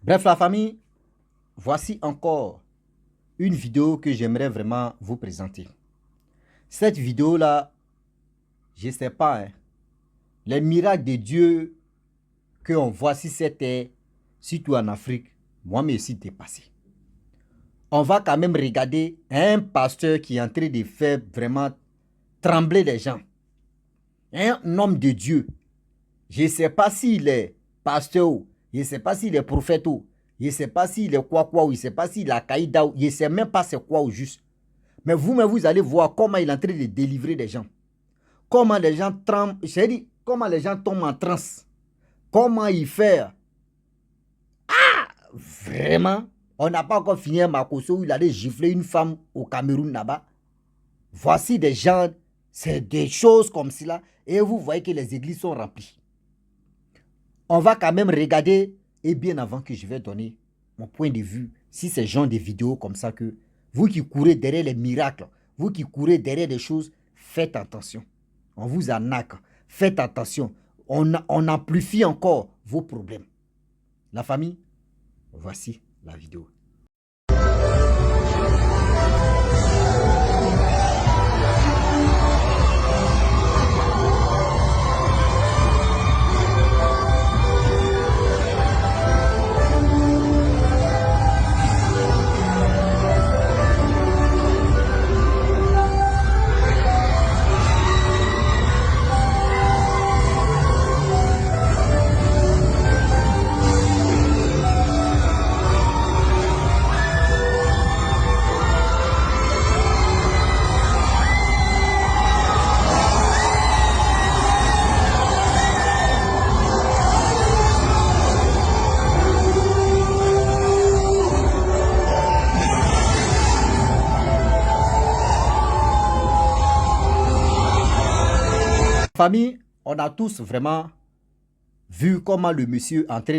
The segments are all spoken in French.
Bref, la famille, voici encore une vidéo que j'aimerais vraiment vous présenter. Cette vidéo-là, je ne sais pas, hein, les miracles de Dieu qu'on voit sur cette terre, surtout en Afrique, moi, me suis dépassé. On va quand même regarder un pasteur qui est en train de faire vraiment trembler les gens. Un homme de Dieu. Je ne sais pas s'il est pasteur ou, je ne sais pas s'il est prophète ou, je ne sais pas s'il est quoi, ou je ne sais pas s'il a caïda ou, je ne sais même pas c'est quoi au juste. Mais vous-même, vous allez voir comment il est en train de délivrer des gens. Comment les gens tremblent, j'ai dit, comment les gens tombent en transe. Comment il fait. Vraiment, on n'a pas encore fini un Makosso où il allait gifler une femme au Cameroun là-bas. Voici des gens, c'est des choses comme cela. Et vous voyez que les églises sont remplies. On va quand même regarder, et bien avant que je vais donner mon point de vue, si c'est genre de vidéos comme ça que vous qui courez derrière les miracles, vous qui courez derrière des choses, faites attention. On vous arnaque. Faites attention. On amplifie encore vos problèmes. La famille, voici la vidéo. Famille, on a tous vraiment vu comment le monsieur est en train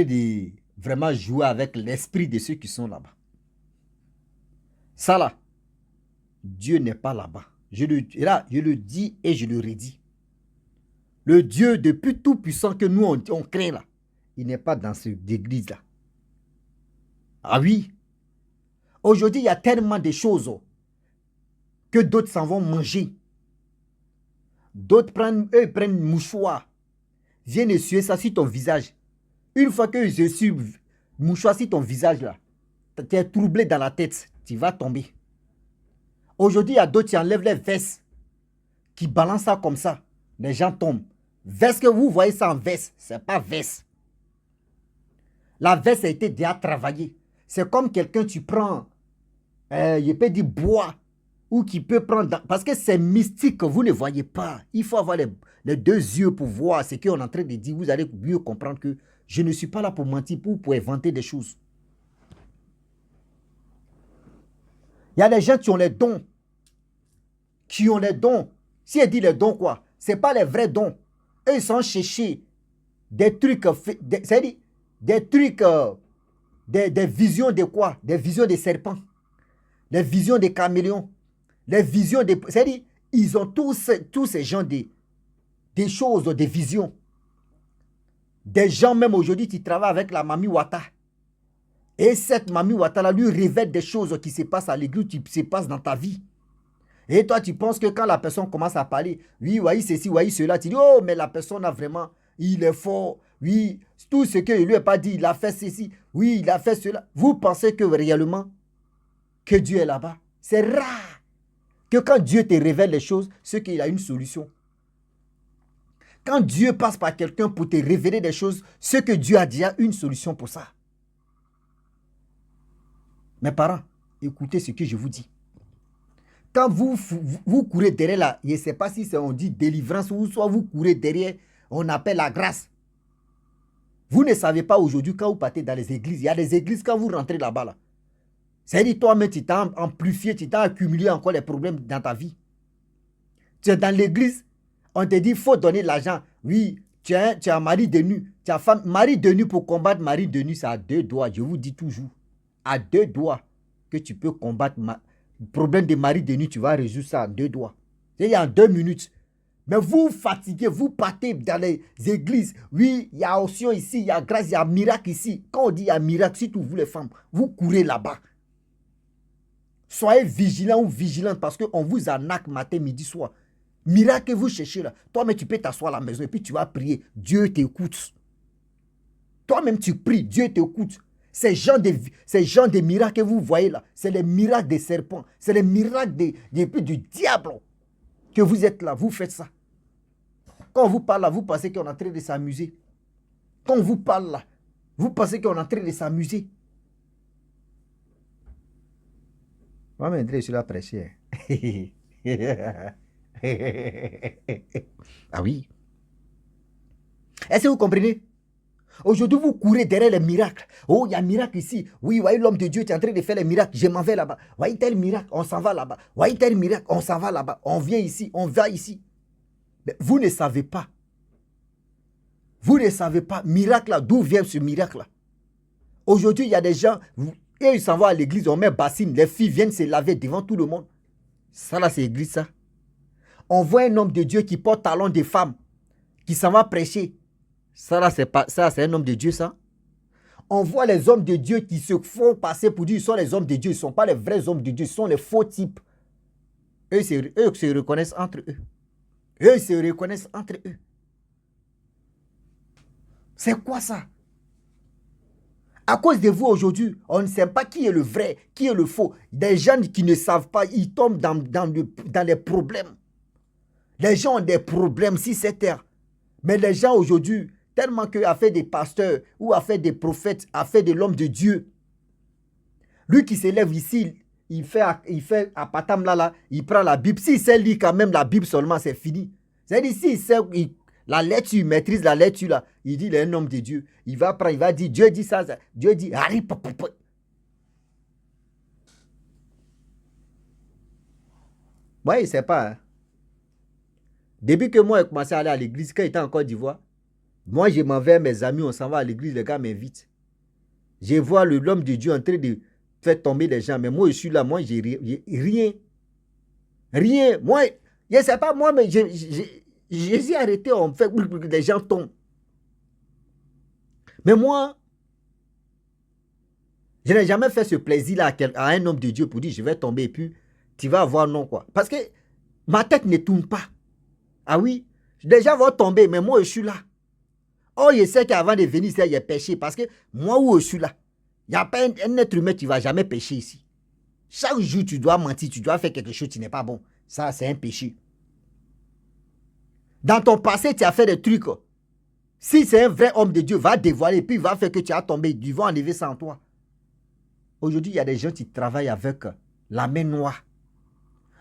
de vraiment jouer avec l'esprit de ceux qui sont là-bas. Ça là, Dieu n'est pas là-bas. Je le dis et je le redis. Le Dieu depuis tout puissant que nous on craint là, il n'est pas dans cette église là. Ah oui. Aujourd'hui, il y a tellement de choses que d'autres s'en vont manger. D'autres prennent une mouchoir, viennent essuyer ça sur ton visage. Une fois que je suis mouchoir sur ton visage là, tu es troublé dans la tête, tu vas tomber. Aujourd'hui, il y a d'autres qui enlèvent les vestes, qui balancent ça comme ça. Les gens tombent. Veste que vous voyez ça en veste, ce n'est pas veste. La veste a été déjà travaillée. C'est comme quelqu'un, tu prends, je peux dire bois, ou qui peut prendre, parce que c'est mystique que vous ne voyez pas. Il faut avoir les deux yeux pour voir ce qu'on est en train de dire. Vous allez mieux comprendre que je ne suis pas là pour mentir, pour inventer des choses. Il y a des gens qui ont les dons. Qui ont les dons. Si elle dit les dons quoi, ce n'est pas les vrais dons. Eux, ils sont cherchés des trucs, c'est-à-dire des trucs, des visions de quoi? Des visions des serpents. Des visions des caméléons. Les visions des... C'est-à-dire, ils ont tous ces gens des choses, des visions. Des gens même aujourd'hui qui travaillent avec la Mami Wata. Et cette Mami Wata-là lui révèle des choses qui se passent à l'église, qui se passent dans ta vie. Et toi, tu penses que quand la personne commence à parler, oui, voyez ceci, voyez cela, tu dis, oh, mais la personne a vraiment, il est fort, oui, tout ce qu'il ne lui a pas dit, il a fait ceci, oui, il a fait cela. Vous pensez que réellement, que Dieu est là-bas? C'est rare que quand Dieu te révèle les choses, c'est qu'il a une solution. Quand Dieu passe par quelqu'un pour te révéler des choses, c'est que Dieu a déjà une solution pour ça. Mes parents, écoutez ce que je vous dis. Quand vous courez derrière là, je ne sais pas si on dit délivrance ou soit vous courez derrière, on appelle la grâce. Vous ne savez pas aujourd'hui quand vous partez dans les églises, il y a des églises quand vous rentrez là-bas là. C'est-à-dire toi-même tu t'as amplifié, tu t'as accumulé encore les problèmes dans ta vie. Tu es dans l'église, on te dit il faut donner l'argent. Oui, tu as un mari de nu, tu as femme, mari de nu pour combattre mari de nu, c'est à deux doigts, je vous dis toujours. À deux doigts que tu peux combattre le problème de mari de nuit, tu vas résoudre ça en deux doigts. C'est-à-dire en 2 minutes. Mais vous fatiguez, vous partez dans les églises. Oui, il y a onction ici, il y a grâce, il y a miracle ici. Quand on dit il y a miracle, surtout vous les femmes, vous courez là-bas. Soyez vigilants ou vigilantes parce qu'on vous arnaque matin, midi, soir. Miracle que vous cherchez là. Toi-même, tu peux t'asseoir à la maison et puis tu vas prier. Dieu t'écoute. Toi-même, tu pries. Dieu t'écoute. Ces gens de miracles que vous voyez là, c'est les miracles des serpents. C'est les miracles du diable que vous êtes là. Vous faites ça. Quand on vous parle là, vous pensez qu'on est en train de s'amuser. Quand on vous parle là, vous pensez qu'on est en train de s'amuser. Moi, je suis là prêcher. Ah oui. Est-ce que vous comprenez? Aujourd'hui, vous courez derrière les miracles. Oh, il y a un miracle ici. Oui, voyez, l'homme de Dieu est en train de faire les miracles. Je m'en vais là-bas. Voyez tel miracle, on s'en va là-bas. Voyez tel miracle, on s'en va là-bas. On vient ici, on va ici. Mais vous ne savez pas. Vous ne savez pas, miracle là, d'où vient ce miracle là? Aujourd'hui, il y a des gens, et ils s'en vont à l'église, on met bassine, les filles viennent se laver devant tout le monde. Ça là, c'est l'église ça. On voit un homme de Dieu qui porte talons des femmes, qui s'en va prêcher. Ça là, c'est un homme de Dieu ça. On voit les hommes de Dieu qui se font passer pour dire qu'ils sont les hommes de Dieu. Ils ne sont pas les vrais hommes de Dieu, ce sont les faux types. Eux se reconnaissent entre eux. Eux se reconnaissent entre eux. C'est quoi ça? À cause de vous aujourd'hui, on ne sait pas qui est le vrai, qui est le faux. Des gens qui ne savent pas, ils tombent dans les problèmes. Les gens ont des problèmes sur cette terre. Mais les gens aujourd'hui, tellement qu'à fait des pasteurs ou à fait des prophètes, à fait de l'homme de Dieu, lui qui s'élève ici, il fait à Patam là, il prend la Bible. S'il sait lire quand même la Bible seulement, c'est fini. C'est-à-dire, s'il sait la lecture, il maîtrise la lecture là, il dit, il est un homme de Dieu. Il va prendre, il va dire, Dieu dit ça, Dieu dit, Harry, moi, il ne sait pas. Hein. Depuis que moi, j'ai commencé à aller à l'église, quand il était en Côte d'Ivoire, moi, je m'en vais, mes amis, on s'en va à l'église, les gars m'invitent. Je vois l'homme de Dieu en train de faire tomber les gens, mais moi, je suis là, moi, j'ai rien. Rien. Moi, je ne sais pas, moi, mais j'ai arrêté, on fait que les gens tombent. Mais moi, je n'ai jamais fait ce plaisir-là à un homme de Dieu pour dire, je vais tomber et puis tu vas avoir non, quoi. Parce que ma tête ne tourne pas. Ah oui, les gens vont tomber, mais moi, je suis là. Oh, je sais qu'avant de venir ici, il y a péché. Parce que moi, où je suis là, il n'y a pas un être humain qui ne va jamais pécher ici. Chaque jour, tu dois mentir, tu dois faire quelque chose qui n'est pas bon. Ça, c'est un péché. Dans ton passé, tu as fait des trucs. Si c'est un vrai homme de Dieu, va dévoiler, et puis il va faire que tu as tombé. Ils vont enlever ça en toi. Aujourd'hui, il y a des gens qui travaillent avec la main noire.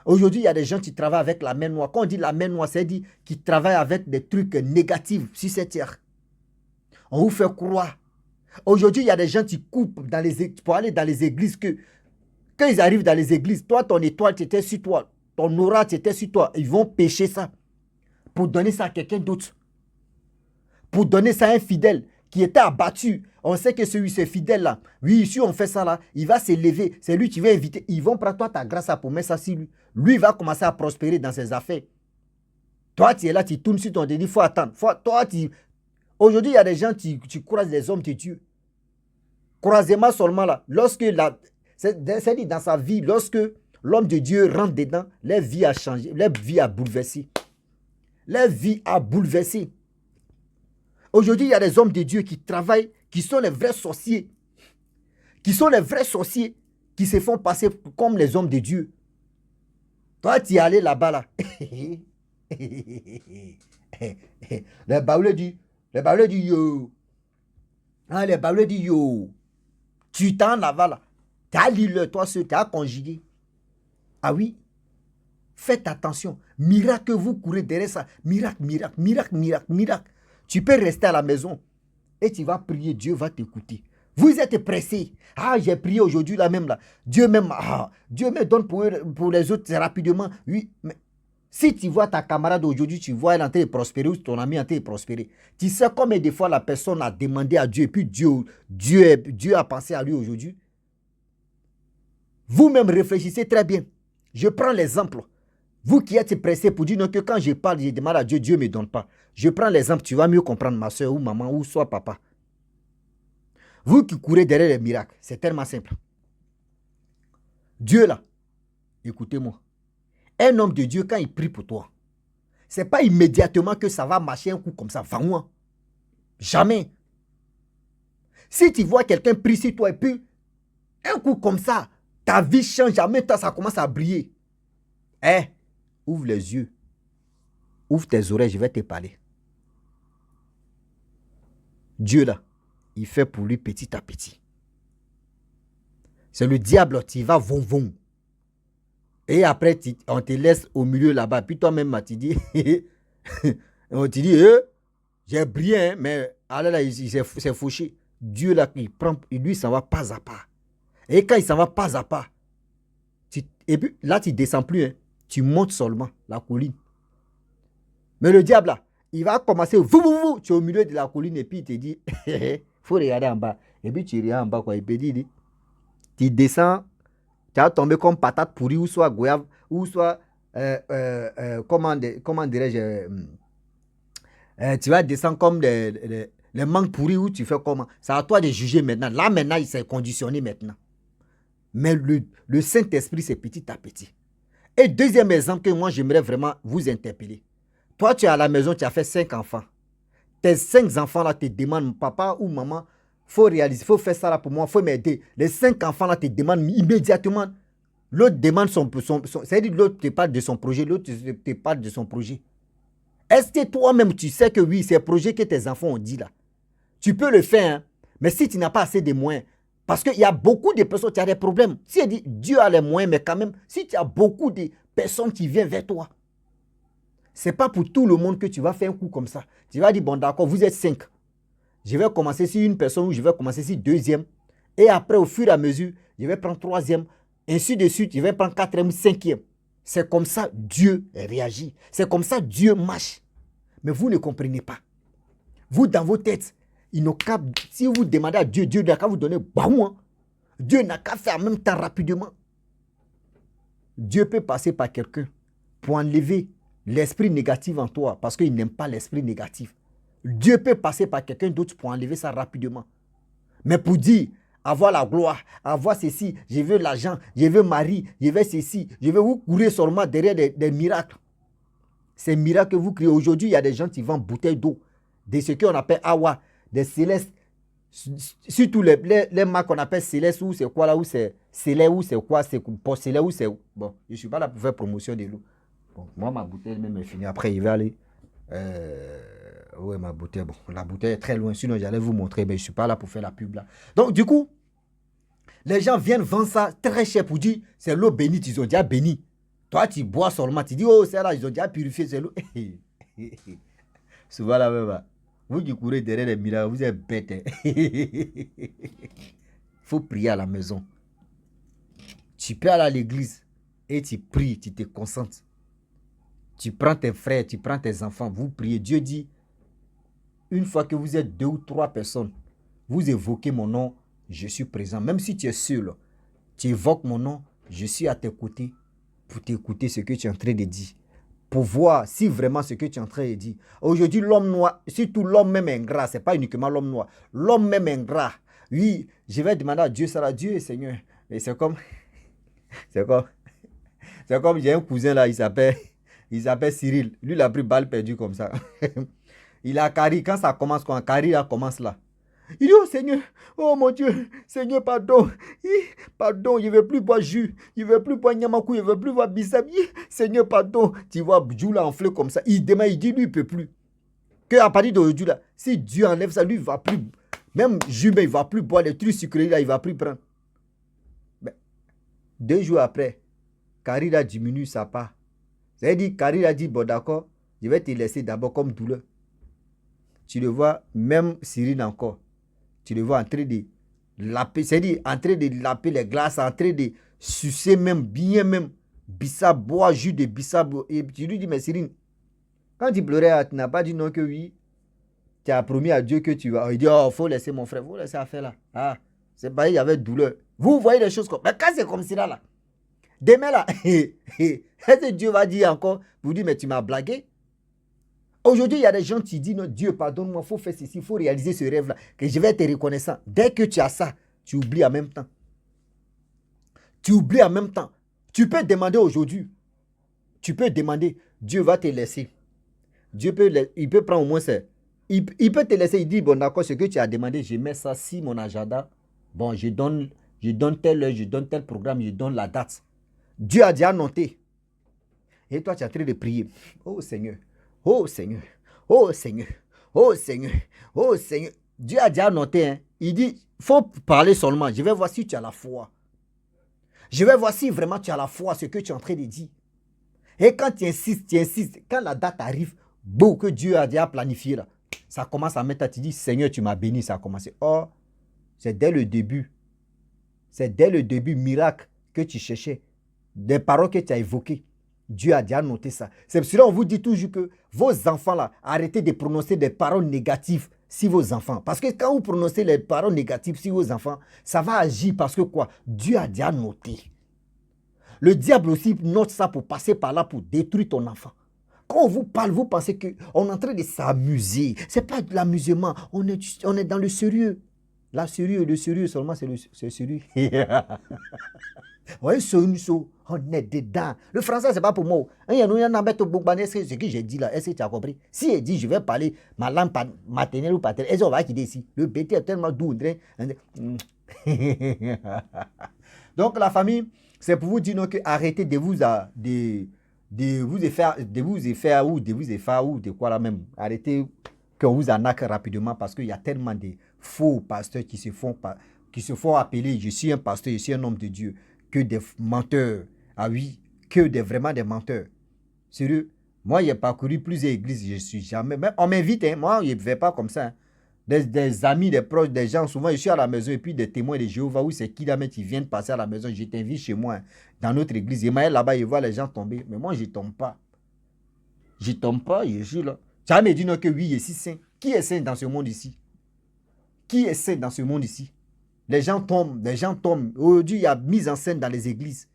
Aujourd'hui, il y a des gens qui travaillent avec la main noire. Quand on dit la main noire, c'est dit qu'ils travaillent avec des trucs négatifs sur cette terre. On vous fait croire. Aujourd'hui, il y a des gens qui coupent pour aller dans les églises que quand ils arrivent dans les églises, toi, ton étoile, tu étais sur toi. Ton aura, tu étais sur toi. Ils vont pêcher ça pour donner ça à quelqu'un d'autre. Pour donner ça à un fidèle qui était abattu. On sait que celui, ce fidèle-là, oui, si on fait ça là, il va se lever. C'est lui qui va inviter. Ils vont prendre toi ta grâce pour mettre ça sur lui. Lui, il va commencer à prospérer dans ses affaires. Toi, tu es là, tu tournes sur ton déni, il faut attendre. Aujourd'hui, il y a des gens qui croisent les hommes de Dieu. Croisement seulement là. C'est dit dans sa vie, lorsque l'homme de Dieu rentre dedans, leur vie a changé, leur vie a bouleversé. Leur vie a bouleversé. Aujourd'hui, il y a des hommes de Dieu qui travaillent, qui sont les vrais sorciers. Qui sont les vrais sorciers qui se font passer comme les hommes de Dieu. Toi, tu es allé là-bas là. Les baoulés dit yo. Ah, les baoulés dit yo. Tu t'en là-bas là. Tu as lu le toi seul, tu as conjugué. Ah oui. Faites attention. Miracle, vous courez derrière ça. Miracle, miracle, miracle, miracle, miracle. Tu peux rester à la maison et tu vas prier. Dieu va t'écouter. Vous êtes pressés. Ah, j'ai prié aujourd'hui là même là. Dieu me donne pour les autres rapidement. Oui, mais si tu vois ta camarade aujourd'hui, tu vois elle en train de prospérer ou ton ami en train de prospérer. Tu sais combien de fois la personne a demandé à Dieu et puis Dieu a pensé à lui aujourd'hui. Vous-même réfléchissez très bien. Je prends l'exemple Vous qui êtes pressé pour dire non, que quand je parle, je demande à Dieu, Dieu ne me donne pas. Je prends l'exemple, tu vas mieux comprendre ma soeur ou maman ou soit papa. Vous qui courez derrière les miracles, c'est tellement simple. Dieu là, écoutez-moi. Un homme de Dieu, quand il prie pour toi, ce n'est pas immédiatement que ça va marcher un coup comme ça. Va-moi. Jamais. Si tu vois quelqu'un prier sur toi et puis un coup comme ça, ta vie change, en même temps ça commence à briller. Ouvre les yeux. Ouvre tes oreilles, je vais te parler. Dieu là, il fait pour lui petit à petit. C'est le diable, tu vas von. Et après, on te laisse au milieu là-bas. Puis toi-même, tu dis, on te dit, j'ai brillé, hein, mais alors là, il s'est fauché. Dieu là, il prend, lui, il s'en va pas à pas. Et quand il s'en va pas à pas, et puis là, tu ne descends plus, hein, tu montes seulement la colline. Mais le diable là, il va commencer, tu es au milieu de la colline et puis il te dit, il faut regarder en bas. Et puis tu regardes en bas, quoi. Il peut dire, tu descends, tu vas tomber comme patate pourrie ou soit goyave, ou soit, comment dirais-je, tu vas descendre comme les mangues pourries où tu fais comment. C'est à toi de juger maintenant. Là, maintenant, il s'est conditionné maintenant. Mais le Saint-Esprit, c'est petit à petit. Et deuxième exemple que moi, j'aimerais vraiment vous interpeller. Toi, tu es à la maison, tu as fait 5 enfants. Tes 5 enfants-là te demandent, papa ou maman, il faut réaliser, il faut faire ça là pour moi, il faut m'aider. Les 5 enfants-là te demandent immédiatement. L'autre demande c'est-à-dire l'autre te parle de son projet, l'autre te parle de son projet. Est-ce que toi-même, tu sais que oui, c'est un projet que tes enfants ont dit là. Tu peux le faire, hein, mais si tu n'as pas assez de moyens, parce qu'il y a beaucoup de personnes qui ont des problèmes. Si elle dit, Dieu a les moyens, mais quand même, si tu as beaucoup de personnes qui viennent vers toi, ce n'est pas pour tout le monde que tu vas faire un coup comme ça. Tu vas dire, bon d'accord, vous êtes 5. Je vais commencer sur une personne ou je vais commencer sur deuxième. Et après, au fur et à mesure, je vais prendre troisième. Ainsi de suite, je vais prendre quatrième, cinquième. C'est comme ça Dieu réagit. C'est comme ça Dieu marche. Mais vous ne comprenez pas. Vous, dans vos têtes, si vous demandez à Dieu, Dieu n'a qu'à vous donner baou. Dieu n'a qu'à faire en même temps rapidement. Dieu peut passer par quelqu'un pour enlever l'esprit négatif en toi parce qu'il n'aime pas l'esprit négatif. Dieu peut passer par quelqu'un d'autre pour enlever ça rapidement. Mais pour dire, avoir la gloire, avoir ceci, je veux l'argent, je veux mari, je veux ceci, je veux vous courir seulement derrière des miracles. Ces miracles que vous créez aujourd'hui, il y a des gens qui vendent bouteilles d'eau, de ce qu'on appelle awa, des célestes, surtout les marques qu'on appelle céleste ou c'est quoi là, ou c'est célé ou c'est quoi, c'est porcelain ou c'est... Bon, je ne suis pas là pour faire promotion de l'eau. Bon, moi, ma bouteille même est finie. Après, il va aller... Oui, ma bouteille, bon, la bouteille est très loin, sinon j'allais vous montrer, mais je ne suis pas là pour faire la pub là. Donc, du coup, les gens viennent vendre ça très cher pour dire, c'est l'eau bénite, ils ont déjà béni. Toi, tu bois seulement, tu dis, oh, c'est là, ils ont déjà purifié, c'est l'eau. Souvent la même, vous qui courez derrière les miracles, vous êtes bêtes. Il faut prier à la maison. Tu peux aller à l'église et tu pries, tu te concentres. Tu prends tes frères, tu prends tes enfants, vous priez. Dieu dit, une fois que vous êtes 2 ou 3 personnes, vous évoquez mon nom, je suis présent. Même si tu es seul, tu évoques mon nom, je suis à tes côtés pour t'écouter ce que tu es en train de dire. Pour voir si vraiment ce que tu es en train de dire. Aujourd'hui, l'homme noir, surtout l'homme même ingrat, ce n'est pas uniquement l'homme noir. L'homme même ingrat, oui, je vais demander à Dieu, ça là, Dieu, Seigneur. Et c'est comme, c'est comme j'ai un cousin là, il s'appelle Cyril. Lui, il a pris balle perdue comme ça. Il a Kari, quand ça commence, quand Kari commence là. Il dit, oh Seigneur, oh mon Dieu, Seigneur, pardon. Pardon, je ne veux plus boire jus. Je ne veux plus boire nyamakou, je ne veux plus boire bissap. Seigneur, pardon. Tu vois, Dieu l'a enflé comme ça. Il demande, il dit, lui, il ne peut plus. Qu'à partir d'aujourd'hui, là, si Dieu enlève ça, lui, il ne va plus. Même jus, mais il ne va plus boire les trucs sucrés, là, il ne va plus prendre. Mais, 2 jours après, Kari a diminué sa part. C'est-à-dire, Kari a dit, bon, d'accord, je vais te laisser d'abord comme douleur. Tu le vois, même Cyril encore. Tu le vois en train de laper, c'est-à-dire en train de laper les glaces, en train de sucer même, bien même, bissap, boire jus de bissap. Et tu lui dis, mais Cyril, quand tu pleurais, tu n'as pas dit non que oui. Tu as promis à Dieu que tu vas. Il dit, oh, il faut laisser mon frère, il faut laisser affaire là. Ah, c'est pas, il y avait douleur. Vous voyez les choses comme. Mais quand c'est comme ça là, Demain là, est-ce que Dieu va dire encore, vous dire, mais tu m'as blagué? Aujourd'hui, il y a des gens qui disent, non, Dieu, pardonne-moi, il faut faire ceci, il faut réaliser ce rêve-là, que je vais être reconnaissant. Dès que tu as ça, tu oublies en même temps. Tu oublies en même temps. Tu peux demander aujourd'hui. Tu peux demander, Dieu va te laisser. Dieu peut, il peut prendre au moins ça. Il peut te laisser, il dit, bon d'accord, ce que tu as demandé, je mets ça sur mon agenda. Bon, je donne tel heure, je donne tel programme, je donne la date. Dieu a déjà noté. Et toi, tu es en train de prier. Oh Seigneur, oh Seigneur, oh Seigneur, oh Seigneur, oh Seigneur. Dieu a déjà noté. Hein. Il dit, il faut parler seulement. Je vais voir si tu as la foi. Je vais voir si vraiment tu as la foi, ce que tu es en train de dire. Et quand tu insistes, quand la date arrive, beau que Dieu a déjà planifié là, ça commence à mettre, tu dis, Seigneur, tu m'as béni, ça a commencé. Oh, c'est dès le début. C'est dès le début, miracle que tu cherchais. Des paroles que tu as évoquées. Dieu a déjà noté ça. C'est pour cela qu'on vous dit toujours que vos enfants là, arrêtez de prononcer des paroles négatives sur vos enfants. Parce que quand vous prononcez les paroles négatives sur vos enfants, ça va agir parce que quoi? Dieu a déjà noté. Le diable aussi note ça pour passer par là pour détruire ton enfant. Quand on vous parle, vous pensez qu'on est en train de s'amuser. Ce n'est pas de l'amusement. On est dans le sérieux. Le sérieux seulement, c'est le sérieux. Ouais, on est dedans. Le français, ce n'est pas pour moi. C'est ce que j'ai dit là. Est-ce que tu as compris? Si elle dit, je vais parler ma langue maternelle ou paternelle, est-ce qu'on va quitter ici? Le bêté est tellement doux. Donc, la famille, c'est pour vous dire non, que arrêtez de vous faire ou de quoi là même. Arrêtez qu'on vous arnaque rapidement parce qu'il y a tellement de faux pasteurs qui se font appeler, je suis un pasteur, je suis un homme de Dieu, que des menteurs. Ah oui, vraiment des menteurs. Sérieux, moi j'ai parcouru plusieurs églises, je suis jamais, même on m'invite, hein, moi je ne vais pas comme ça. Hein. Des amis, des proches, des gens, souvent je suis à la maison et puis des témoins de Jéhovah, où c'est qui là, mais qui viennent passer à la maison, je t'invite chez moi, hein, dans notre église. Et moi là-bas, je vois les gens tomber, mais moi je ne tombe pas. Je ne tombe pas, je suis là. Tu vas me dire non, que oui, je suis saint. Qui est saint dans ce monde ici? Qui est saint dans ce monde ici? Les gens tombent. Aujourd'hui, il y a mise en scène dans les églises.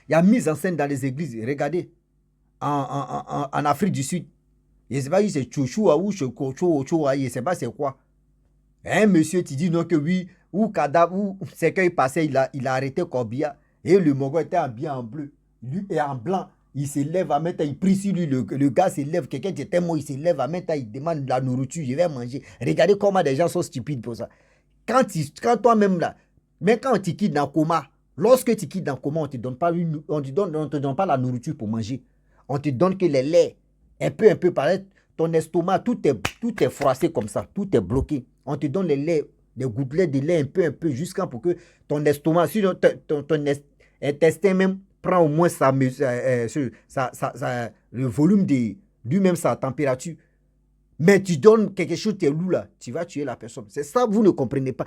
Il y a mise en scène dans les églises. Regardez, en Afrique du Sud, je ne sais pas si c'est Chouchoua ou Chokocho, je ne sais pas c'est quoi. Un monsieur, tu dis non que oui, ou cadavre, ou c'est qu'il passait, il a arrêté Kobia, et le Mongol était habillé en bleu. Lui est en blanc. Il se lève à mettre, il prie sur lui, le gars se lève, quelqu'un qui était mort, il se lève à mettre, il demande de la nourriture, je vais manger. Regardez comment des gens sont stupides pour ça. Quand toi-même là, mais quand tu quittes dans le coma, lorsque tu quittes dans le coma, on ne te donne pas la nourriture pour manger. On te donne que les laits, un peu, paraître, ton estomac, tout est froissé comme ça, tout est bloqué. On te donne les laits, des gouttelettes de lait un peu, jusqu'à pour que ton estomac, si ton intestin même prend au moins le volume de lui-même, sa température. Mais tu donnes quelque chose, tu es loup là, tu vas tuer la personne. C'est ça, vous ne comprenez pas.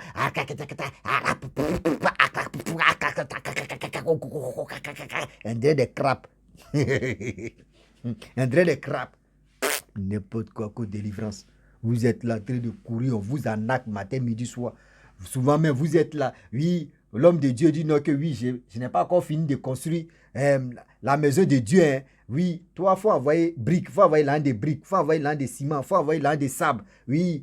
Un dirait des crapes. Un dirait des crapes. N'importe quoi, que délivrance. Vous êtes là en train de courir, on vous arnaque matin, midi, soir. Souvent même, vous êtes là. Oui, l'homme de Dieu dit non que oui, je n'ai pas encore fini de construire la maison de Dieu. Hein. Oui, toi, il faut envoyer briques, il faut envoyer l'argent des briques, il faut envoyer l'argent des ciments, il faut envoyer l'argent des sables. Oui,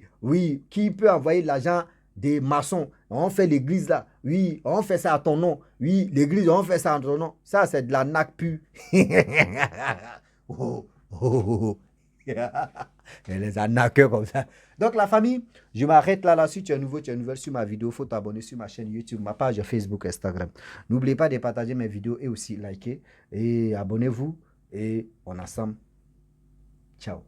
qui peut envoyer l'argent des maçons? On fait l'église là. Oui, on fait ça à ton nom. Oui, l'église, on fait ça à ton nom. Ça, c'est de l'arnaque pure. Et les arnaqueurs comme ça. Donc la famille, je m'arrête là. Si tu es nouveau, tu es nouvelle sur ma vidéo, il faut t'abonner sur ma chaîne YouTube, ma page Facebook, Instagram. N'oubliez pas de partager mes vidéos et aussi liker. Et abonnez-vous. Et on ensemble. Ciao.